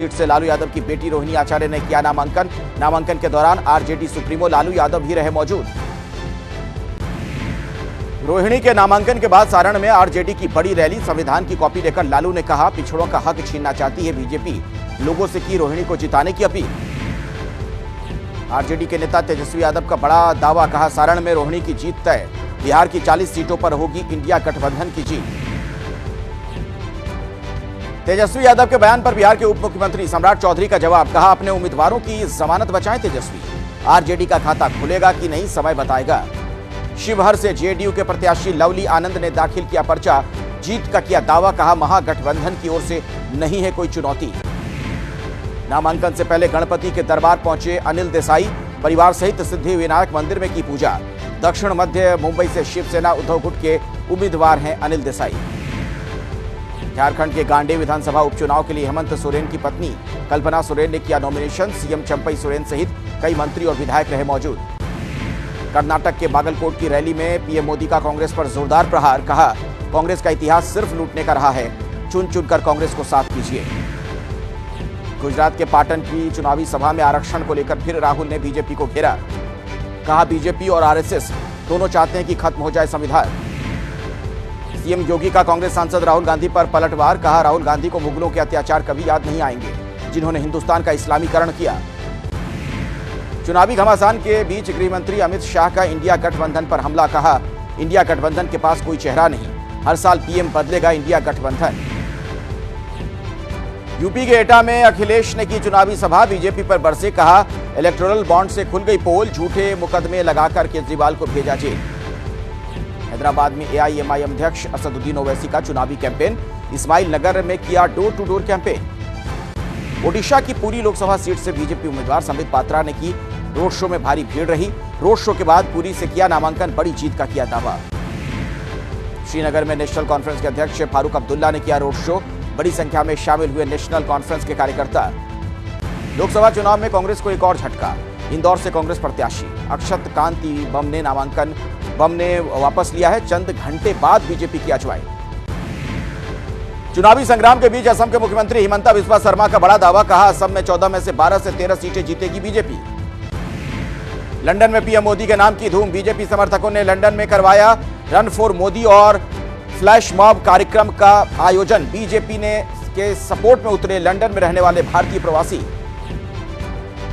Seat से लालू यादव की बेटी रोहिणी आचार्य ने किया नामांकन। नामांकन के दौरान आरजेडी सुप्रीमो लालू यादव भी रहे मौजूद। रोहिणी के नामांकन के बाद सारण में आरजेडी की बड़ी रैली। संविधान की कॉपी लेकर लालू ने कहा, पिछड़ों का हक छीनना चाहती है बीजेपी, लोगों से की रोहिणी को जिताने की अपील। आरजेडी के नेता तेजस्वी यादव का बड़ा दावा, कहा सारण में रोहिणी की जीत तय, बिहार की 40 सीटों पर होगी इंडिया गठबंधन की जीत। तेजस्वी यादव के बयान पर बिहार के उप मुख्यमंत्री सम्राट चौधरी का जवाब, कहा अपने उम्मीदवारों की जमानत बचाएं तेजस्वी, आरजेडी का खाता खुलेगा कि नहीं समय बताएगा। शिवहर से जेडीयू के प्रत्याशी लवली आनंद ने दाखिल किया पर्चा, जीत का किया दावा, कहा महागठबंधन की ओर से नहीं है कोई चुनौती। नामांकन से पहले गणपति के दरबार पहुंचे अनिल देसाई, परिवार सहित सिद्धि विनायक मंदिर में की पूजा। दक्षिण मध्य मुंबई से शिवसेना उद्धव गुट के उम्मीदवार हैं अनिल देसाई। झारखंड के गांडे विधानसभा उपचुनाव के लिए हेमंत सोरेन की पत्नी कल्पना सोरेन ने किया नॉमिनेशन। सीएम चंपई सोरेन सहित कई मंत्री और विधायक रहे मौजूद। कर्नाटक के बागलकोट की रैली में पीएम मोदी का कांग्रेस पर जोरदार प्रहार, कहा कांग्रेस का इतिहास सिर्फ लूटने का रहा है, चुन चुनकर कांग्रेस को साफ कीजिए। गुजरात के पाटन की चुनावी सभा में आरक्षण को लेकर फिर राहुल ने बीजेपी को घेरा, कहा बीजेपी और आरएसएस दोनों चाहते हैं कि खत्म हो जाए संविधान। सीएम योगी का कांग्रेस सांसद राहुल गांधी पर पलटवार, कहा राहुल गांधी को मुगलों के अत्याचार कभी याद नहीं आएंगे जिन्होंने हिंदुस्तान का इस्लामीकरण किया। चुनावी घमासान के बीच गृह मंत्री अमित शाह का इंडिया गठबंधन पर हमला, कहा इंडिया गठबंधन के पास कोई चेहरा नहीं, हर साल पीएम बदलेगा इंडिया गठबंधन। यूपी के एटा में अखिलेश ने की चुनावी सभा, बीजेपी पर बरसे, कहा इलेक्टोरल बॉन्ड से खुल गई पोल, झूठे मुकदमे लगाकर केजरीवाल को भेजा जेल। हैदराबाद में एआईएमआईएम अध्यक्ष असदुद्दीन ओवैसी का चुनावी कैंपेन, इस्माइल नगर में किया door to door campaign. Odisha की पुरी लोकसभा सीट से बीजेपी उम्मीदवार संबित पात्रा ने की रोड शो में भारी भीड़ रही। रोड शो के बाद पुरी से किया नामांकन, बड़ी जीत का किया दावा। श्रीनगर में नेशनल कॉन्फ्रेंस के अध्यक्ष फारूक अब्दुल्ला ने किया रोड शो, बड़ी संख्या में शामिल हुए नेशनल कॉन्फ्रेंस के कार्यकर्ता। लोकसभा चुनाव में कांग्रेस को एक और झटका, इंदौर से कांग्रेस प्रत्याशी अक्षत कांति बम ने वापस लिया है, चंद घंटे बाद बीजेपी की अजवाई। चुनावी संग्राम के बीच असम के मुख्यमंत्री हिमंता बिस्वा शर्मा का बड़ा दावा, कहा असम में 14 में से 12 से 13 सीटें जीतेगी बीजेपी। लंदन में पीएम मोदी के नाम की धूम, बीजेपी समर्थकों ने लंदन में करवाया रन फॉर मोदी और फ्लैश मॉब कार्यक्रम का आयोजन। बीजेपी ने के सपोर्ट में उतरे लंदन में रहने वाले भारतीय प्रवासी।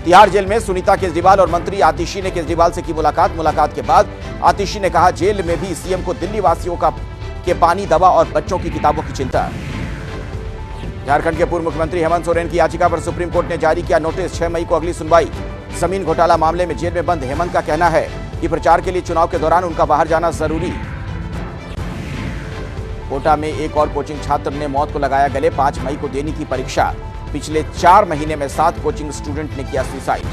तिहाड़ जेल में सुनीता केजरीवाल और मंत्री आतिशी ने केजरीवाल से की मुलाकात के बाद आतिशी ने कहा जेल में भी सीएम को दिल्ली वासियों के पानी, दवा और बच्चों की किताबों की चिंता। झारखंड के पूर्व मुख्यमंत्री हेमंत सोरेन की याचिका पर सुप्रीम कोर्ट ने जारी किया नोटिस, 6 मई को अगली सुनवाई। जमीन घोटाला मामले में जेल में बंद हेमंत का कहना है कि प्रचार के लिए चुनाव के दौरान उनका बाहर जाना जरूरी। कोटा में एक और कोचिंग छात्र ने मौत को लगाया गले, 5 मई को देनी थी परीक्षा, पिछले 4 महीने में 7 कोचिंग स्टूडेंट ने किया सुसाइड।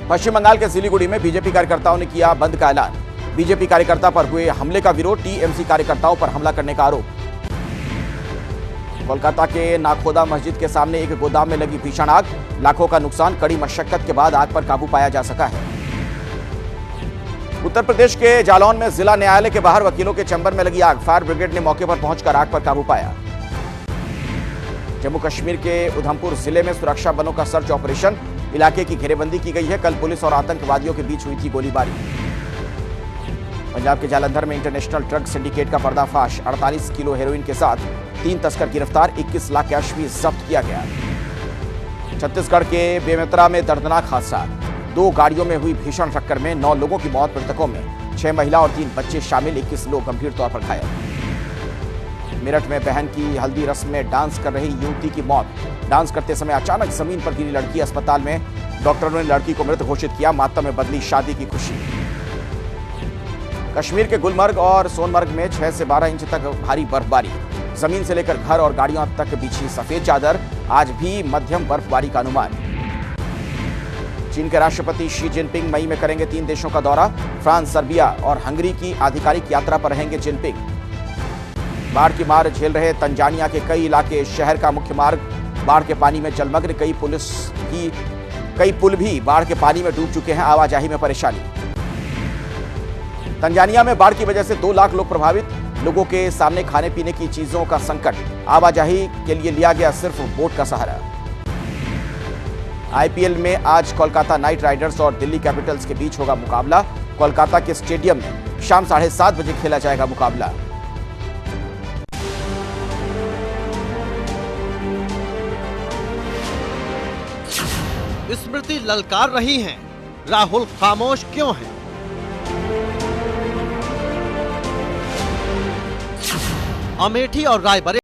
पश्चिम बंगाल के सिलीगुड़ी में बीजेपी कार्यकर्ताओं ने किया बंद का ऐलान, बीजेपी कार्यकर्ता पर हुए हमले का विरोध, टीएमसी कार्यकर्ताओं पर हमला करने का आरोप। कोलकाता के नाखोदा मस्जिद के सामने एक गोदाम में लगी भीषण आग, लाखों का नुकसान, कड़ी मशक्कत के बाद आग पर काबू पाया जा सका है। उत्तर प्रदेश के जालौन में जिला न्यायालय के बाहर वकीलों के चैम्बर में लगी आग, फायर ब्रिगेड ने मौके पर पहुंचकर आग पर काबू पाया। जम्मू कश्मीर के उधमपुर जिले में सुरक्षा बलों का सर्च ऑपरेशन, इलाके की घेरेबंदी की गई है, कल पुलिस और आतंकवादियों के बीच हुई थी गोलीबारी। पंजाब के जालंधर में इंटरनेशनल ड्रग सिंडिकेट का पर्दाफाश, 48 किलो हेरोइन के साथ 3 तस्कर गिरफ्तार, 21 लाख कैश भी जब्त किया गया। छत्तीसगढ़ के बेमेतरा में दर्दनाक हादसा, 2 गाड़ियों में हुई भीषण टक्कर में 9 लोगों की मौत, मृतकों में 6 महिला और 3 बच्चे शामिल, 21 लोग गंभीर तौर पर घायल। मेरठ में बहन की हल्दी रस्म में डांस कर रही युवती की मौत, डांस करते समय अचानक जमीन पर गिरी लड़की, अस्पताल में डॉक्टरों ने लड़की को मृत घोषित किया, मातम में बदली शादी की खुशी। कश्मीर के गुलमर्ग और सोनमर्ग में 6 से 12 इंच तक भारी बर्फबारी, जमीन से लेकर घर और गाड़ियों तक बिछी सफेद चादर, आज भी मध्यम बर्फबारी का अनुमान। चीन के राष्ट्रपति शी जिनपिंग मई में करेंगे 3 देशों का दौरा, फ्रांस, सर्बिया और हंगरी की आधिकारिक यात्रा पर रहेंगे जिनपिंग। बाढ़ की मार झेल रहे तंजानिया के कई इलाके, शहर का मुख्य मार्ग बाढ़ के पानी में जलमग्न, कई पुल भी बाढ़ के पानी में डूब चुके हैं, आवाजाही में परेशानी। तंजानिया में बाढ़ की वजह से 2 लाख लोग प्रभावित, लोगों के सामने खाने पीने की चीजों का संकट। आवाजाही के लिए लिया गया सिर्फ बोट का सहारा। आईपीएल में आज कोलकाता नाइट राइडर्स और दिल्ली कैपिटल्स के बीच होगा मुकाबला। कोलकाता के स्टेडियम में शाम 7:30 बजे खेला जाएगा मुकाबला। स्मृति ललकार रही हैं, राहुल खामोश क्यों हैं? अमेठी और रायबरेली